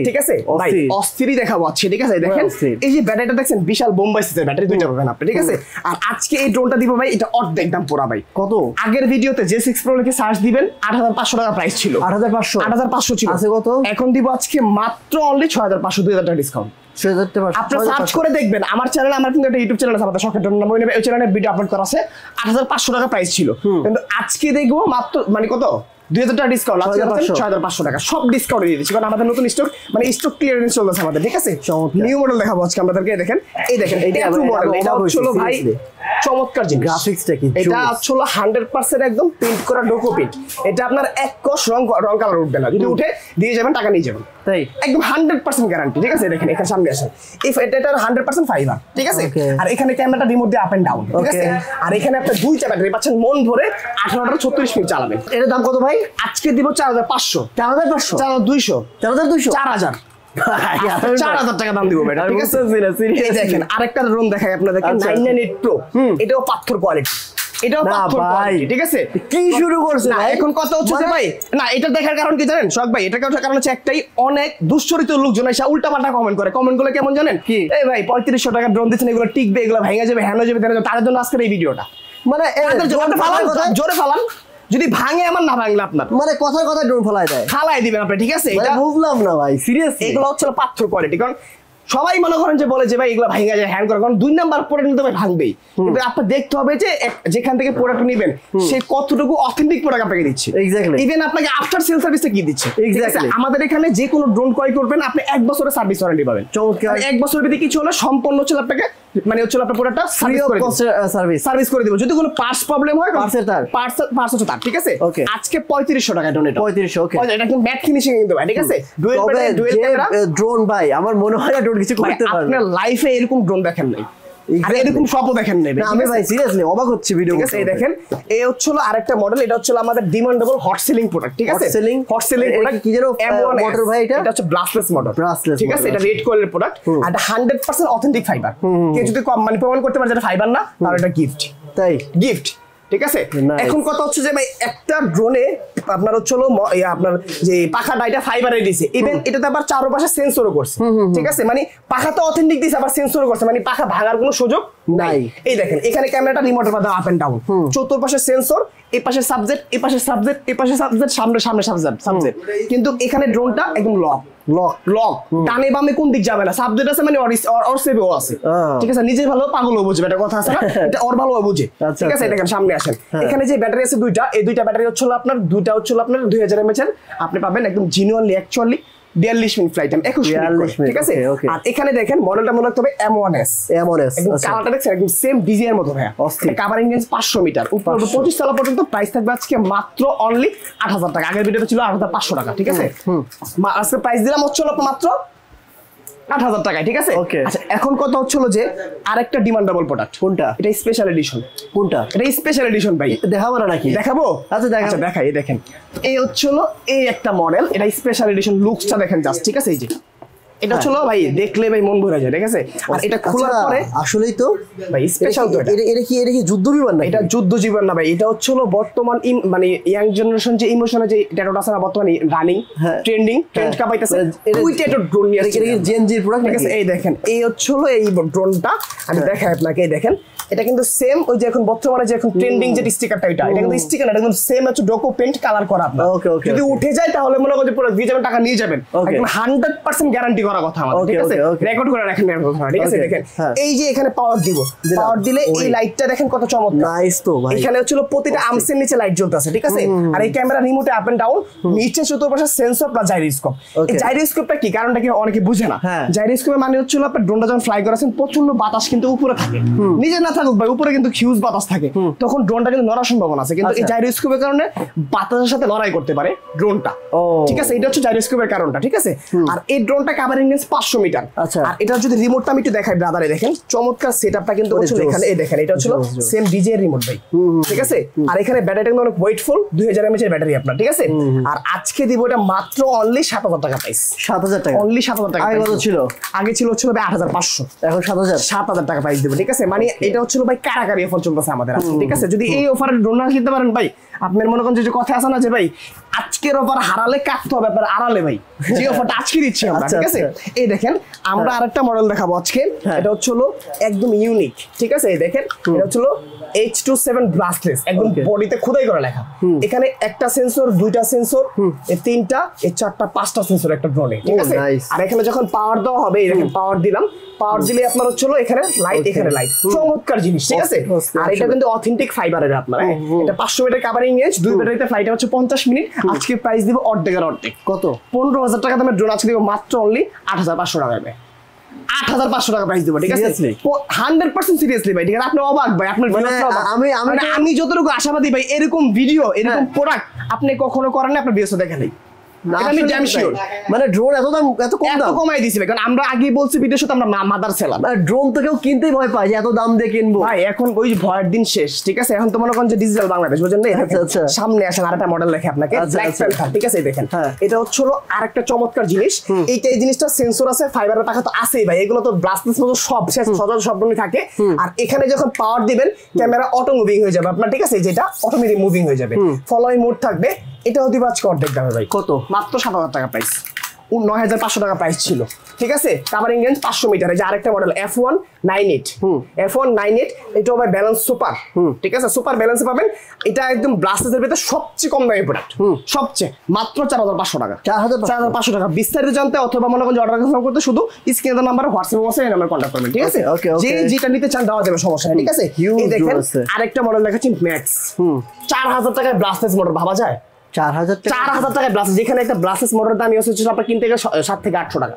ঠিক আছে ভাই অস্থিরই দেখাবো আছে ঠিক আছে দেখেন এই যে ব্যাটারিটা দেখছেন বিশাল বোম্বাই সিস্টেম ব্যাটারি দুইটা পাবেন আপনি ঠিক আছে আর আজকে এই ড্রোনটা দিব ভাই এটা অর্ধেক দাম পুরা ভাই কত আগের আগের ভিডিওতে J6 Pro লিখে সার্চ দিবেন 8500 টাকা প্রাইস ছিল 8500 ছিল আছে কত এখন দিব আজকে মাত্র অনলি 6500 2000 টাকা ডিসকাউন্ট আপনারা সার্চ করে দেখবেন আমার চ্যানেল আমার কিন্তু একটা ইউটিউব চ্যানেল আছে আমাদের শখের ড্রোন নামে ওই চ্যানেলে ভিডিও আপলোড করা আছে 8500 টাকা প্রাইস ছিল কিন্তু আজকে দেখবো মাত্র মানে কত 2000 টাকা ডিসকাউন্ট আজকে 6500 টাকা সব ডিসকাউন্ট দিয়ে দিচ্ছি কারণ আমাদের নতুন স্টক মানে স্টক ক্লিয়ারেন্স চলতেছে আমাদের ঠিক আছে নিউ মডেল দেখাবো আজকে আপনাদেরকে দেখেন এই দেখেন এটা মডেল এটা হলো ভাই চমৎকার জিনিস গ্রাফিক্সটা কি এটা হলো 100% একদম প্রিন্ট করা ডোকো প্রিন্ট এটা আপনার এক কস রং কালার উঠবে না যদি উঠে দিয়ে যাবেন টাকা নিয়ে যাবেন তাই একদম 100% গ্যারান্টি ঠিক আছে দেখেন এখানে সামনে আসেন এটার 100% ফাইবার ঠিক আছে আর এখানে ক্যামেরাটা রিমোট দিয়ে আপ এন্ড ডাউন ঠিক আছে আর এখানে একটা দুইটা ব্যাটারি পাচ্ছেন মন ভরে 18টা 36 মিনিট চালাবেন এর দাম কত ভাই আজকে দিব 4500 4200 4000 4000 টাকা দাম দিব ভাই ঠিক আছে দেখেন আরেকটা ড্রোন দেখাই আপনাদেরকে 998 Pro এটাও পাথর কোয়ালিটি এটাও পাথর কোয়ালিটি ঠিক আছে কি শুরু করছে না এখন কত হচ্ছে যে ভাই না এটা দেখার কারণ কি জানেন শখ ভাই এটা কারণ হচ্ছে একটাই অনেক দুশ্চরিত লোকজন এসে উল্টাপাল্টা কমেন্ট করে কমেন্ট গুলো কেমন জানেন এই ভাই 3500 টাকা ড্রোন দিচ্ছেন এগুলো টিকবে এগুলো ভেঙে যাবে হ্যানো যাবে তাদের জন্য আজকের এই ভিডিওটা মানে জোরে ফালান যদি ভাঙে আমার না ভাঙলে আপনার মানে কথার কথা ড্রোন ফালাই দিবেন আপনি ঠিক আছে এটা বুঝলাম না ভাই সিরিয়াসলি এগুলো হচ্ছে পাথর কোয়ালিটি কারণ সবাই মনে করেন যে বলে যে ভাই এগুলো ভাঙা যায় হ্যান্ড করে কারণ 2 নাম্বার প্রোডাক্ট নিতে ভাই ভাঙবেই কিন্তু আপনার দেখতে হবে যে যেখান থেকে প্রোডাক্ট নেবেন সে কতটুকু অথেন্টিক প্রোডাক্ট আপনাকে দিচ্ছে এক্স্যাক্টলি ইভেন আপনাকে আফটার সেল সার্ভিসটা কি দিচ্ছে এক্স্যাক্টলি আমাদের এখানে যে কোনো ড্রোন ক্রয় করবেন আপনি 1 বছরের সার্ভিস ওয়ারেন্টি পাবেন চমৎকার 1 বছরের ভিতরে কিছু হলে সম্পূর্ণ হচ্ছে আপনাকে মানে হচ্ছে আপনার প্রোডাক্টটা সার্ভিস করে দিব যদি কোনো পার্টস প্রবলেম হয় পার্টস হচ্ছে তার ঠিক আছে আজকে 3500 টাকা ড্রোন এটা 3500 ওকে এটা কিন্তু ম্যাট ফিনিশিং কিন্তু ভাই ঠিক আছে ডুয়েল ক্যামেরা ড্রোন ভাই আমার মনে হয় না ড্রোন কিছু করতে পারবে আপনার লাইফে এরকম ড্রোন দেখেন নাই আর এরকম স্বপ্ন দেখেন নাই আমি ভাই সিরিয়াসলি অবাক হচ্ছে ভিডিও ঠিক আছে এই দেখেন এই হচ্ছে আরেকটা মডেল এটা হচ্ছে আমাদের ডিমান্ডেবল হট সেলিং প্রোডাক্ট ঠিক আছে হট সেলিং প্রোডাক্ট কি যেন মোটর ভাই এটা হচ্ছে ব্লাস্টলেস মোটর ঠিক আছে এটা রেড কোয়ালিটির প্রোডাক্ট আর 100% অথেন্টিক ফাইবার কেউ যদি কম মানে প্রমাণ করতে পারে যেটা ফাইবার না তাহলে এটা গিফট তাই গিফট ঠিক আছে এখন কথা হচ্ছে যে ভাই একটা ড্রোনে আপনার হচ্ছে আপনার যে পাখাটা এটা ফাইবারে দিয়েছে ইভেন এটাতে আবার চারপাশে সেন্সরও করছে ঠিক আছে মানে পাখা তো অথেন্টিক দিয়েছে আবার সেন্সরও করছে মানে পাখা ভাঙার কোনো সুযোগ নাই। এই দেখেন এখানে ক্যামেরাটা রিমোটের মাধ্যমে আপ এন্ড ডাউন, চতুর্পাশে সেন্সর, এই পাশে সাবজেক্ট, এই পাশে সাবজেক্ট, এই পাশে সাবজেক্ট, সামনে সামনে সাবজেক্ট। কিন্তু এখানে ড্রোনটা একদম লক ডানে বামে কোন দিক যাবে না, সাবজেক্ট আছে মানে অর সেভও আছে, ঠিক আছে। নিজে ভালো পাগলও বুঝবে, এটা কথা আছে না, এটা ওর ভালো বুঝে, ঠিক আছে। দেখেন সামনে আসেন, এখানে যে ব্যাটারি আছে দুইটা, এই দুইটা ব্যাটারি হচ্ছে আপনার 2000 mAh এর, আপনি পাবেন একদম genuinely actually 42 minute flight time, 21 minute, ঠিক আছে। আর এখানে দেখেন মডেলটা মনে রাখতে হবে M1S, একদম কালারটা দেখছেন একদম সেম ডিজাইন এর মতো ভাইয়া। কভারিং রেঞ্জ 500 মিটার, উপর 25 তলা পর্যন্ত। প্রাইস থাকবে আজকে মাত্র অনলি 8000 টাকা, আগের ভিডিওতে ছিল 8500 টাকা, ঠিক আছে। আজকে প্রাইস দিলাম হচ্ছে মাত্র 8000 টাকায়, ঠিক আছে। আচ্ছা এখন কথা হচ্ছিল যে আরেকটা ডিমান্ডেবল প্রোডাক্ট, কোনটা? এটা স্পেশাল এডিশন। কোনটা? এটা স্পেশাল এডিশন ভাই, দেখাবো না নাকি? দেখাবো, আচ্ছা দেখাই। দেখেন এই হচ্ছিল এই একটা মডেল, এটা স্পেশাল এডিশন, লুকসটা দেখেন জাস্ট, ঠিক আছে। এই যে এটা হলো ভাই দেখলে ভাই মন ভরে যায়, ঠিক আছে। আর এটা খোলার পরে আসলেই তো ভাই স্পেশাল, তো এটা কি যুদ্ধ বিমান না? এটা যুদ্ধ বিমান না ভাই, এটা হচ্ছে বর্তমান মানে ইয়াং জেনারেশন যে ইমোশনে যে ট্যাটুটা আছে না বর্তমানে রানিং ট্রেন্ড কাপাইতেছে, ওই ট্যাটু ড্রোন নিয়ে আসছে, এটা জেন জির প্রোডাক্ট, ঠিক আছে। এই দেখেন এই হচ্ছে এই ড্রোনটা, আমি দেখাই আপনাকে। এই দেখেন এটা কিন্তু সেম ওই যে এখন বর্তমানে যে এখন ট্রেন্ডিং যে স্টিকারটা, এটা কিন্তু স্টিকার না, একদম সেম হচ্ছে ডোকো পেইন্ট কালার করা আপনার। যদি উঠে যায় তাহলে মনে করেন পুরো 20,000 টাকা নিয়ে যাবেন, একদম 100% গ্যারান্টি করা কথা আমাদের, ঠিক আছে। রেকর্ড করে রাখেন, ঠিক আছে। দেখেন এই যে এখানে পাওয়ার দিব, পাওয়ার দিলে এই লাইটটা দেখেন কত চমৎকার, নাইস তো ভাই। এখানে হচ্ছে প্রতিটা আর্মসের নিচে লাইট জ্বলতেছে, ঠিক আছে। আর এই ক্যামেরা রিমোটে আপ এন্ড ডাউন, নিচে চতুর্পাশে সেন্সর প্লাস জাইরোস্কোপ। এই জাইরোস্কোপটা কি, কারণটা কি অনেকে বুঝে না। জাইরোস্কোপের মানে হচ্ছে আপনার ড্রোনটা যখন ফ্লাই করেছেন প্রচন্ড বাতাস কিন্তু উপরে থাকে, নিচে না থাকুক ভাই, উপরে কিন্তু হিউজ বাতাস থাকে, তখন ড্রোনটা কিন্তু নড়ার সম্ভাবনা আছে। কিন্তু এই জাইরোস্কোপের কারণে বাতাসের সাথে লড়াই করতে পারে ড্রোনটা, ঠিক আছে। এটা হচ্ছে জাইরোস্কোপের কারণটা, ঠিক আছে। আর এই ড্রোনটা কভারিং রেঞ্জ 500 মিটার। আর এটা যদি রিমোটটা আমি একটু দেখাই ব্রাদারে, দেখেন চমৎকার সেটআপটা কিন্তু হচ্ছে এখানে। এই দেখেন এটা হচ্ছে সেম ডিজে এর রিমোট ভাই, ঠিক আছে। আর এখানে ব্যাটারিটা কিন্তু অনেক ওয়েটফুল, 2000 mAh এর ব্যাটারি আপনার, ঠিক আছে। আর আজকে দিব এটা মাত্র অনলি 7000 টাকা প্রাইস, 7000 টাকা অনলি, 7000 টাকা। আগে কত ছিল? আগে ছিল হচ্ছে ভাই 8500, এখন 7000 টাকা প্রাইস দেব, ঠিক আছে। মানে এটা হচ্ছে ভাই কারাকারি অফার চলতেছে আমাদের, ঠিক আছে। যদি এই অফারে ড্রোন না কিনতে পারেন ভাই, আপনার মনে করেন যে কথা আছে না যে ভাই আজকের অফার হারালে কাটতে হবে আপনার আড়ালে ভাই, যে অফারটা আজকে দিচ্ছি আমরা, ঠিক আছে। এই দেখেন আমরা আরেকটা মডেল দেখাবো আজকে, এটা হচ্ছে একদম ইউনিক, ঠিক আছে। এই দেখেন এটা হচ্ছে H27 ব্লাস্টলেস, একদম বডিতে খোদাই করা লেখা। এখানে একটা সেন্সর, দুইটা সেন্সর, এই তিনটা, এই চারটা, পাঁচটা সেন্সর একটা ড্রোনে, ঠিক আছে। আর এখানে যখন পাওয়ার দেওয়া হবে, এই দেখেন পাওয়ার দিলাম, পাওয়ার দিলে আপনার হচ্ছে এখানে লাইট, এখানে লাইট, চমৎকার জিনিস, ঠিক আছে। আর এটা কিন্তু অথেন্টিক ফাইবারের আপনার, এটা 500 মিটার কভারিং রেঞ্জ, দুই ব্যাটারিতে ফ্লাইট হচ্ছে 50 মিনিট। আজকে প্রাইস দিব অর্ধেকের অর্ধেক, কত? 15000 টাকা দামের ড্রোন আজকে দিব মাত্র অনলি 8500 টাকা দেবে, 8500 টাকা প্রাইস দেবো, ঠিক আছে। 100% সিরিয়াসলি ভাই, ঠিক আছে। আপনি অবাক ভাই, আপনার আমি যতটুকু আশাবাদী ভাই, এরকম ভিডিও, এরকম প্রোডাক্ট আপনি কখনো করেন না, আপনার ভিডিও দেখেন নাই। মানে ড্রোন এত দাম, এত কম দাম কমাই দিয়েছে, কারণ আমরা আগেই বলছি ভিডিওর সাথে আমরা মাদার ছিলাম। ড্রোন তো কেউ কিনতেই ভয় পায় যে এত দাম দিয়ে কিনবো ভাই, এখন ওই ভয়ের দিন শেষ, ঠিক আছে। এখন তো মনে করেন যে ডিজিটাল বাংলাদেশ, বুঝছেন না। সামনে আসেন আরেকটা মডেল দেখে আপনাকে, ব্ল্যাক প্যান্থার, ঠিক আছে। দেখেন এটা হচ্ছে আরেকটা চমৎকার জিনিস। এই জিনিসটা সেন্সর আছে, ফাইবারের টাকা তো আছেই ভাই, এগুলো তো ব্লাস্টলেস মতো সব শেষ সব থাকে। আর এখানে যখন পাওয়ার দিবেন ক্যামেরা অটো মুভিং হয়ে যাবে আপনার, ঠিক আছে। যেটা অটোমেটিক মুভিং হয়ে যাবে, ফলোইং মোড থাকবে। এটা হতে পারছে অর্ধেক দামে ভাই, কত? মাত্র 7000 টাকা প্রাইস, 9500 টাকা প্রাইস ছিল, ঠিক আছে। Covering range 500 metre. এই যে আরেকটা মডেল F198, F198, এটাও ভাই ব্যালেন্স সুপার, ঠিক আছে। সুপার ব্যালেন্সে পাবেন। এটা একদম ব্লাস্টলেসের ভিতরে সবচেয়ে কম দামি প্রোডাক্ট, সবচেয়ে মাত্র 4500 টাকা, 4500 টাকা। বিস্তারিত জানতে অথবা মনে করেন অর্ডার কনফার্ম করতে শুধু স্ক্রিনে নাম্বার, হোয়াটসঅ্যাপে আছে, এই নাম্বারে কন্টাক্ট করবেন, ঠিক আছে। যে যেটা নিতে চান দেওয়া যাবে, সমস্যা নেই, ঠিক আছে। এই দেখেন আরেকটা মডেল দেখাচ্ছি ম্যাক্স, 4000 টাকায় ব্লাস্টলেস মোটর, ভাবা যায়? 4000 টাকায় ব্লাস্টলেস, যেখানে একটা ব্লাস্টলেস মোটরের দাম হচ্ছে আপনার কিনতে গেলে 7 থেকে 800 টাকা,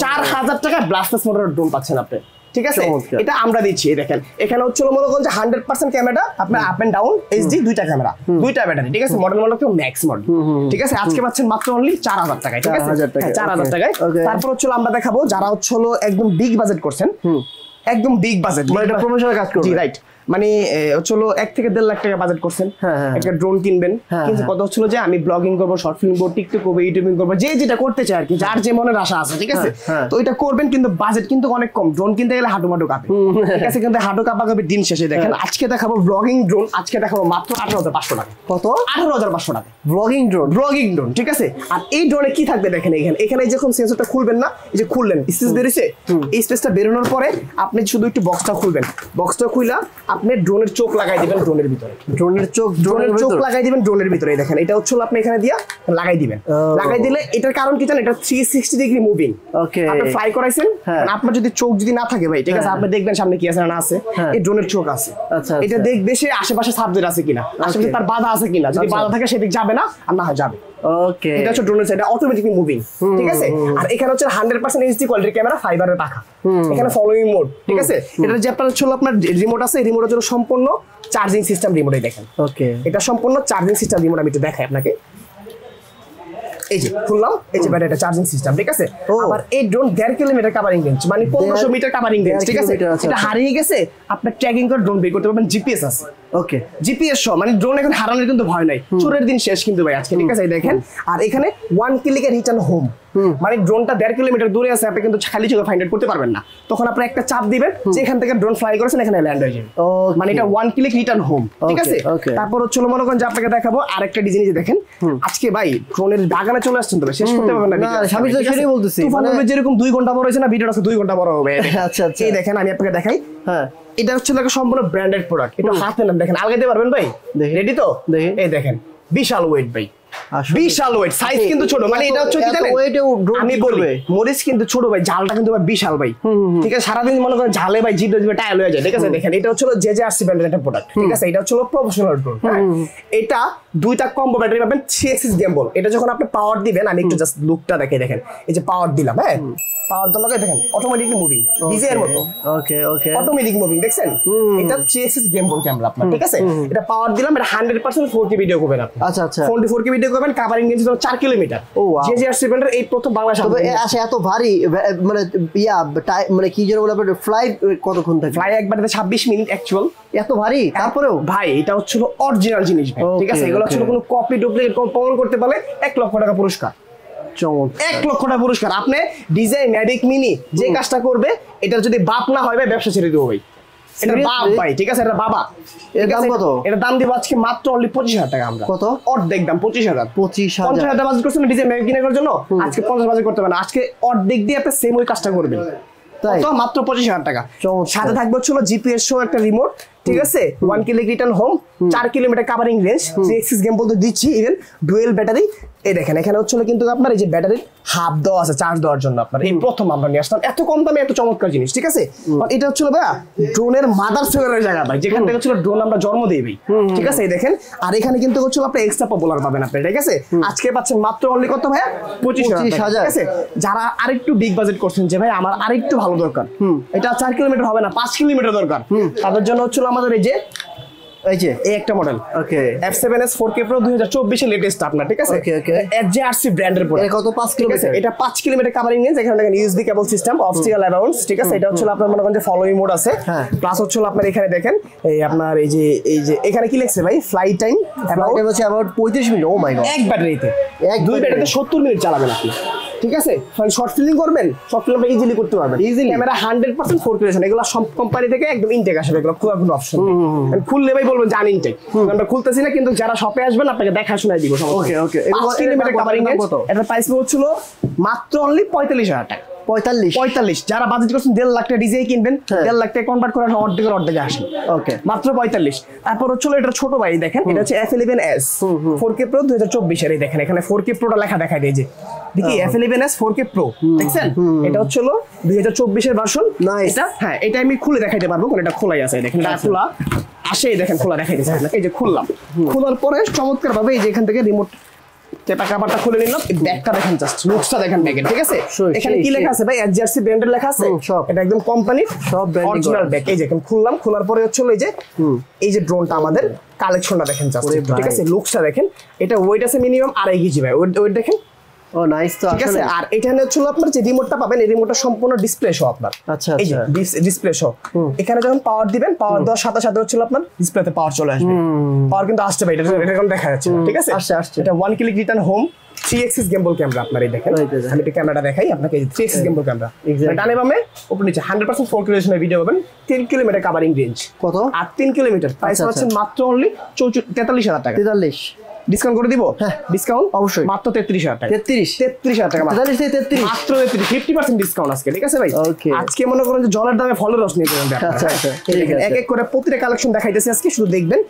4000 টাকায় ব্লাস্টলেস মোটরের ড্রোন পাচ্ছেন আপনি, ঠিক আছে। এটা আমরা দিচ্ছি। দেখেন এখানে হচ্ছে মনে করেন যে 100% ক্যামেরা, আপনার আপ এন্ড ডাউন এইচডি, দুইটা ক্যামেরা, দুইটা ব্যাটারি, ঠিক আছে। মডেল কেউ ম্যাক্স মডেল, ঠিক আছে। আজকে পাচ্ছেন মাত্র অনলি 4000 টাকায়, ঠিক আছে, 4000 টাকায়। তারপর হচ্ছে আমরা দেখাবো যারা হচ্ছে একদম বিগ বাজেট করছেন, একদম বিগ বাজেট, মানে এটা প্রমোশনের কাজ করবে, জি রাইট। মানে হচ্ছিল 1 থেকে 1.5 লাখ টাকা বাজেট করছেন একটা ড্রোন কিনবেন, কিন্তু কথা হচ্ছিল যে আমি ব্লগিং করবো, শর্ট ফিল্ম করবো, টিকটক করবো, ইউটিউবিং করবো, যে যেটা করতে চায় আর কি, যার যে মনের আশা আছে, ঠিক আছে, তো এটা করবেন, কিন্তু বাজেট কিন্তু অনেক কম। ড্রোন কিনতে গেলে হাঁটু কাঁপে, ঠিক আছে, কিন্তু হাঁটু কাঁপে দিন শেষে। দেখেন আজকে দেখাবো ব্লগিং ড্রোন, আজকে দেখাবো মাত্র 18,500 টাকা। কত? 18,500 টাকা ব্লগিং ড্রোন, ঠিক আছে। আর এই ড্রোনে কি থাকবে দেখেন, এখানে যখন সেন্সরটা খুলবেন না, এই যে খুললেন, স্পেস বেরিয়েছে, এই স্পেসটা বেরোনোর পরে আপনি শুধু একটু বক্সটা খুলবেন, বক্সটা খুইলা আপনি ড্রোনের চোখ লাগাই দিবেন ড্রোনের ভিতরে, ড্রোনের চোখ লাগাই দিবেন ড্রোনের ভিতরে। দেখেন এটা হচ্ছে আপনি এখানে দিয়া লাগাই দিবেন, লাগাই দিলে এটার কারণ কি জানেন, এটা 360 ডিগ্রি মুভিং। ওকে, আপনি ফ্লাই করাইছেন, আপনার যদি চোখ যদি না থাকে ভাই, ঠিক আছে, আপনি দেখবেন সামনে কি আছে না আছে, এই ড্রোনের চোখ আছে, এটা দেখবে সে আশেপাশে সাবজেক্ট আছে কিনা, আশেপাশে তার বাধা আছে কিনা, যদি বাধা থাকে সেদিক যাবে না, আর না হয় যাবে। ওকে, এটা হচ্ছে ড্রোনের সাইড, অটোমেটিকলি মুভিং, ঠিক আছে। আর এখানে হচ্ছে 100% এইচডি কোয়ালিটির ক্যামেরা, ফাইবারের পাখা, এখানে ফলোইং মোড, ঠিক আছে। এটা যে আপনার হচ্ছে আপনার রিমোট আছে, রিমোটের জন্য সম্পূর্ণ চার্জিং সিস্টেম রিমোটে দেখেন। ওকে, এটা সম্পূর্ণ চার্জিং সিস্টেম রিমোট, আমি একটু দেখাই আপনাকে। এই যে খুললাম, এই যে ব্যাটারি চার্জিং সিস্টেম, ঠিক আছে। আবার এই ড্রোন 1.5 কিলোমিটার কভারিং রেঞ্জ, মানে 1500 মিটার কভারিং রেঞ্জ, ঠিক আছে। এটা হারিয়ে গেছে, আপনার ট্র্যাকিং করে ড্রোন বের করতে পারবেন, জিপিএস আছে। ওকে, জিপিএস সহ, মানে ড্রোন এখন হারানোর কিন্তু ভয় নাই, চোরের দিন শেষ কিন্তু ভাই আজকে, ঠিক আছে। দেখেন, আর এখানে 1 ক্লিকের রিটার্ন হোম, মানে ড্রোনটা 1.5 কিলোমিটার দূরে আছে, আপনি কিন্তু খালি চোখে ফাইন্ড আউট করতে পারবেন না, তখন আপনি একটা চাপ দিবেন যে এখান থেকে ড্রোন ফ্লাই করেছেন এখানে ল্যান্ড হয়ে যাবে, মানে এটা 1 ক্লিক রিটার্ন হোম, ঠিক আছে। তারপর হচ্ছে মনে করেন যে আপনাকে দেখাবো আরেকটা ডিজাইন, যে দেখেন আজকে ভাই ড্রোনের বাগানে চলে আসছেন, তবে শেষ করতে পারবেন না, আমি তো সেটাই বলতেছি, মানে যেরকম 2 ঘন্টা বড় হয়েছে না, ভিডিওটা 2 ঘন্টা বড় হবে। আচ্ছা আচ্ছা, এই দেখেন আমি আপনাকে দেখাই, এটা হচ্ছে একটা সম্পূর্ণ ব্র্যান্ডেড প্রোডাক্ট, এটা হাতে নেন, দেখেন আলগাইতে পারবেন ভাই, রেডি তো? এই দেখেন বিশাল ওয়েট ভাই, বিশাল ওয়েট, সাইজ কিন্তু ছোট, মানে এটা হচ্ছে কি জানেন, আমি বলবো মরিচ কিন্তু ছোট ভাই, ঝালটা কিন্তু ভাই বিশাল ভাই, ঠিক আছে। সারাদিন মনে করেন ঝালে ভাই জিভ টায়ার হয়ে যায়, ঠিক আছে। দেখেন এটা হচ্ছে জেজেআরসি ব্র্যান্ডের একটা প্রোডাক্ট, ঠিক আছে। এটা হচ্ছে প্রফেশনাল ড্রোন, এটা 2টা কম্বো ব্যাটারি পাবেন, 3 এক্সিস গেম্বল। এটা যখন আপনি পাওয়ার দিবেন, আমি একটু জাস্ট লুকটা দেখে দেখেন, এই যে পাওয়ার দিলাম, হ্যাঁ, পাওয়ার দল লাগাই দেখেন অটোমেটিক মুভিং, ডিজে এর মতো। ওকে ওকে, অটোমেটিক মুভিং দেখছেন, এটা 3 এক্সিস গেম্বল ক্যামেরা আপনার, ঠিক আছে। এটা পাওয়ার দিলাম, এটা 100% 4K ভিডিও করবেন আপনি। আচ্ছা আচ্ছা, 4K ভিডিও করবেন, কভারিং রেঞ্জ হলো 4 কিলোমিটার। জেজেআরসি ব্র্যান্ডের এই প্রথম বাংলাদেশে। তবে আচ্ছা, এত ভারী, মানে মানে কি যেন বলে আপনার ফ্লাই কতক্ষণ থাকে? ফ্লাই একবারে 26 মিনিট অ্যাকচুয়াল, এত ভারী, তারপরেও ভাই এটা হচ্ছিল অরিজিনাল জিনিস ভাই, ঠিক আছে। এগুলো হচ্ছিল কোনো কপি ডুপ্লিকেট প্রমাণ করতে পারলে 1 লক্ষ টাকা পুরস্কার, 1 লক্ষ টাকা পুরস্কার। আপনি ডিজাইন ম্যাভিক মিনি যে কাজটা করবে, এটার যদি বাপ না হয় ভাই, ব্যবসা ছেড়ে দেবো ভাই, এটা বাপ ভাই, ঠিক আছে, এটা বাবা। এর দাম কত? এটা দাম দিব আজকে মাত্র অনলি 25,000 টাকা। আমরা কত? অর্ধেক দাম 25,000। 50,000 বাজেট করছেন ডিজাইন ম্যাভিক কিনার জন্য, আজকে 50 বাজেট করতে পারেন, আজকে অর্ধেক দিয়ে আপনি সেম ওই কাজটা করবেন, তাই তো মাত্র 25,000 টাকা। সাথে থাকবে হচ্ছিল জিপিএস সহ একটা রিমোট, ঠিক আছে, 1 click return home, 4 kilometre covering range, 3 axis game বলতে দিচ্ছি, ইভেন ডুয়েল ব্যাটারি। এই দেখেন এখানে হচ্ছিল কিন্তু আপনার এই যে ব্যাটারির হাফ দেওয়া আছে চার্জ দেওয়ার জন্য, আপনার এই প্রথম আমরা নিয়ে আসলাম এত কম দামে এত চমৎকার জিনিস, ঠিক আছে। এটা হচ্ছিল ভাইয়া ড্রোনের মাদার সেলের জায়গা ভাই, যেখান থেকে হচ্ছিল ড্রোন আমরা জন্ম দিই ভাই, ঠিক আছে। এই দেখেন, আর এখানে কিন্তু হচ্ছিল আপনি এক্সট্রা পপুলার পাবেন আপনি, ঠিক আছে। আজকে পাচ্ছেন মাত্র অনলি কত ভাইয়া? 25,000, ঠিক আছে। যারা আরেকটু বিগ বাজেট করছেন যে ভাই আমার আরেকটু ভালো দরকার, এটা 4 কিলোমিটার হবে না, 5 কিলোমিটার দরকার, তাদের জন্য হচ্ছিল আমাদের এই যে এই একটা মডেল, ওকে, F7s 4K Pro 2024 এর লেটেস্ট আপনার, ঠিক আছে। ওকে ওকে, জেজেআরসি ব্র্যান্ডের প্রোডাক্ট। এটা কত? 5 কিলোমিটার, এটা 5 কিলোমিটার কভারিং রেঞ্জ। এখানে দেখেন ইউএসবি কেবল সিস্টেম, অপটিক্যাল অ্যারাউন্ডস, ঠিক আছে। এটা হচ্ছে আপনার মনে করেন যে ফলোইং মোড আছে, প্লাস হচ্ছে আপনার এখানে দেখেন এই আপনার এই যে এখানে কি লিখছে ভাই, flight time about 35 minute. Oh my God, এক ব্যাটারিতে, দুই ব্যাটারিতে 70 মিনিট চালাবেন আপনি, ঠিক আছে। শর্ট ফিল্মিং করবেন, শর্ট ফিল্ম ইজিলি করতে পারবেন, ইজিলি। ক্যামেরা 100% 4K রেজোলিউশন, এগুলো সব কোম্পানি থেকে একদম ইনটেক আসবে, এগুলো খোলার কোনো অপশন নেই। খুললে ভাই বলবেন জান ইনটেক, আমরা খুলতেছি না, কিন্তু যারা শপে আসবেন আপনাকে দেখা শোনাই দিব। ওকে ওকে, 5 কিলোমিটার কভারিং রেঞ্জ। এটা প্রাইস হচ্ছিল মাত্র অনলি 45,000 টাকা। 45 যারা বাজেট করছেন 1.5 লাখ টাকা ডিজাই কিনবেন, 1.5 লাখ টাকা কনভার্ট করে অর্ধেকে আসে, ওকে, মাত্র 45। তারপর হচ্ছিল এটা ছোট ভাই, দেখেন এটা হচ্ছে F11s 4K Pro 2024 এর। দেখেন এখানে 4K Pro টা লেখা দেখাই দেয়, যে দেখি F11s 4K Pro, দেখছেন? এটা হচ্ছিল 2024 এর ভার্সন। এটা হ্যাঁ, এটা আমি খুলে দেখাইতে পারবো, কারণ এটা খোলাই আছে, দেখেন এটা খোলা আসে, দেখেন খোলা দেখাই দিয়েছে আপনাকে। এই যে খুললাম, খোলার পরে চমৎকার ভাবে এই যে এখান থেকে রিমোট চেপা কাভারটা খুলে নিলাম, ব্যাগটা দেখেন, জাস্ট লুকসটা দেখেন ব্যাগের, ঠিক আছে। এখানে কি লেখা আছে ভাই? জেজেআরসি ব্র্যান্ডের লেখা আছে, এটা একদম কোম্পানির সব অরিজিনাল ব্যাগ। এই যে এখন খুললাম, খোলার পরে হচ্ছে এই যে ড্রোনটা আমাদের কালেকশনটা দেখেন, জাস্ট ঠিক আছে, লুকসটা দেখেন। এটা ওয়েট আছে মিনিমাম 2.5 কেজি ভাই, ওয়েট দেখেন ও নাইস তো ঠিক আছে। আর এখানে হচ্ছে আপনার যে রিমোটটা পাবেন এই রিমোটটা সম্পূর্ণ ডিসপ্লে সহ আপনার। আচ্ছা এই যে ডিসপ্লে সহ এখানে যখন পাওয়ার দিবেন পাওয়ার দেওয়ার সাথে সাথে হচ্ছে আপনার ডিসপ্লেতে পাওয়ার চলে আসবে। পাওয়ার কিন্তু আসছে ভাই, এটা এখন দেখা যাচ্ছে ঠিক আছে। আসছে এটা 1 click return home 3 axis gimbal camera আপনার। এই দেখেন আমি একটা ক্যামেরাটা দেখাই আপনাকে, এই 3 axis gimbal ক্যামেরা ডানে বামে উপরে নিচে 100% 4K রেজোলিউশনের ভিডিও পাবেন। 3 কিলোমিটার কভারিং রেঞ্জ। কত? আর 3 কিলোমিটার প্রাইস হচ্ছে মাত্র অনলি 43,000 টাকা। 43 ডিসকাউন্ট করে দিব? হ্যাঁ ডিসকাউন্ট অবশ্যই মাত্র 33,000 টাকা। 33,000 টাকা 43 থেকে 33 মাত্র 50% ডিসকাউন্ট আজকে। ঠিক আছে ভাই, ওকে আজকে মনে করেন যে জলের দামে ফলের রস নিয়ে যাবেন। আচ্ছা আচ্ছা এক এক করে প্রতিটা কালেকশন দেখাইতেছি আজকে, শুধু দেখবেন।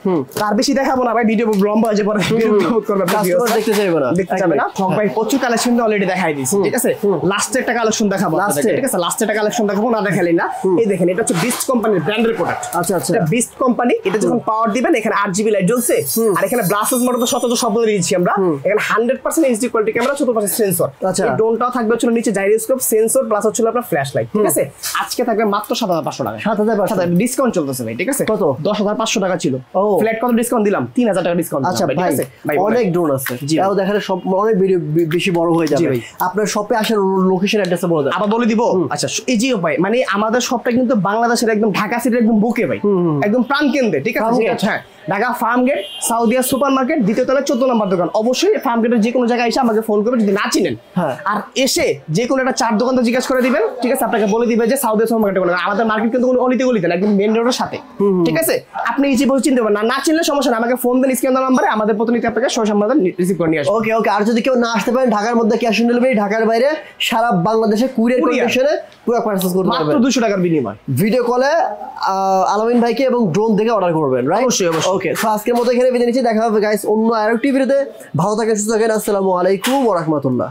তার বেশি দেখাবো না ভাই, ভিডিও লম্বা হয়ে যাবে, বিরক্ত করবে, কাস্টমার দেখতে চাইবে না, দেখতে চাইবে না। সব ভাই প্রচুর কালেকশন অলরেডি দেখাই দিয়েছি। ঠিক আছে, লাস্টে একটা কালেকশন দেখাবো আপনাদের। ঠিক আছে, লাস্টে একটা কালেকশন দেখাবো, না দেখালি না। এই দেখেন এটা হচ্ছে বিস্ট কোম্পানির ব্র্যান্ডের প্রোডাক্ট। আচ্ছা আচ্ছা এটা বিস্ট কোম্পানি। এটা যখন পাওয়ার দিবেন এখানে 8GB লাইট জ্বলছে, আর এখানে ব্লাস্টার্স মোটর তো শত শব্দ দিয়েছি আমরা। এখানে 100% এইচডি কোয়ালিটি ক্যামেরা, 14% সেন্সর। আচ্ছা এই ড্রোনটাও থাকবে হচ্ছে নিচে জাইরোস্কোপ, সেন্সর প্লাস হচ্ছে আপনার ফ্ল্যাশ লাইট। ঠিক আছে, আজকে থাকবে মাত্র 7,500 টাকা। 7,500 ডিসকাউন্ট চলতেছে ভাই। ঠিক আছে, কত? 10,500 টাকা ছিল, ফ্ল্যাট কত ডিসকাউন্ট দিলাম? 3,000 টাকা ডিসকাউন্ট। আচ্ছা ভাই অনেক ড্রোন আছে, তাও দেখালে সব অনেক ভিডিও বেশি বড় হয়ে যাবে। আপনার শপে আসার লোকেশন অ্যাড্রেসটা বলে দেন। আবার বলে দিব। আচ্ছা এই জি ভাই, মানে আমাদের শপটা কিন্তু বাংলাদেশের একদম ঢাকা সিটির একদম বুকে ভাই, একদম প্রাণ কেন্দ্রে। ঠিক আছে, হ্যাঁ Dhaka Farmgate, Saudia super market, দ্বিতীয় তলায় 14 নম্বর দোকান। অবশ্যই ফার্ম গেটের যে কোনো জায়গায় এসে আমাকে ফোন করবেন যদি না চিনেন। আর এসে যে কোনো একটা চার দোকানটা জিজ্ঞাসা করে দিবেন। ঠিক আছে, আপনাকে বলে দিবে যে সাউদিয়া সুপার মার্কেটে কোনো। আমাদের মার্কেট কিন্তু কোনো অলিতে গলিতে না, একদম মেইন রোডের সাথে। ঠিক আছে, আপনি এই যে বলে চিনতে পারবেন না, চিনলে সমস্যা না, আমাকে ফোন দেন স্ক্রিন নাম্বারে, আমাদের প্রতিনিধি আপনাকে সমাধান রিসিভ করে নিয়ে আসবে। ওকে ওকে। আর যদি কেউ না আসতে পারেন ঢাকার মধ্যে ক্যাশ অন ডেলিভারি, ঢাকার বাইরে সারা বাংলাদেশে কুরিয়ার কন্ডিশনে পুরো পারচেজ করতে পারবেন মাত্র 200 টাকার বিনিময়। ভিডিও কলে আলামিন ভাইকে এবং ড্রোন দেখে অর্ডার করবেন, রাইট? অবশ্যই অবশ্যই। ওকে, সো আজকের মতো এখানে বিদায় নিচ্ছি, দেখা হবে গাইস অন্য আরেকটি ভিডিওতে। ভালো থাকেন, সুস্থ থাকেন, আসসালামু আলাইকুম ওয়া রাহমাতুল্লাহ।